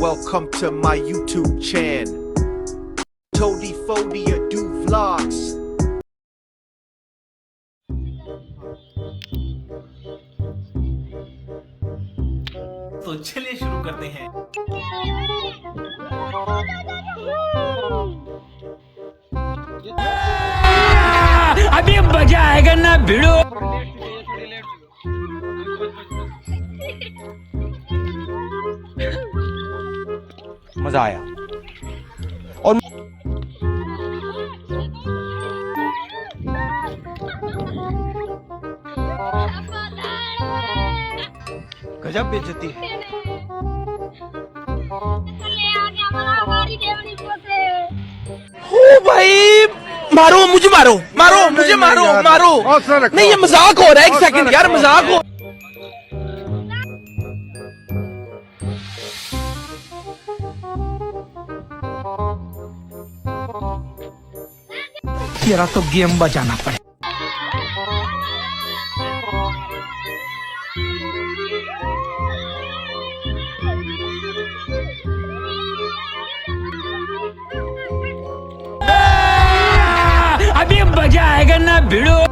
Welcome to my YouTube channel. Toady Fodia do vlogs. तो चलिए शुरू करते हैं। अभी मजा आएगा ना भिड़ो। मजा आया और गजब बेइज्जती है। ओ भाई मारो मुझे, मारो मारो मुझे, मारो मारो। नहीं ये मजाक हो रहा है, एक सेकंड यार, मजाक हो। तेरा तो गेम बजाना पड़े। अभी मजा आएगा ना भिड़ो।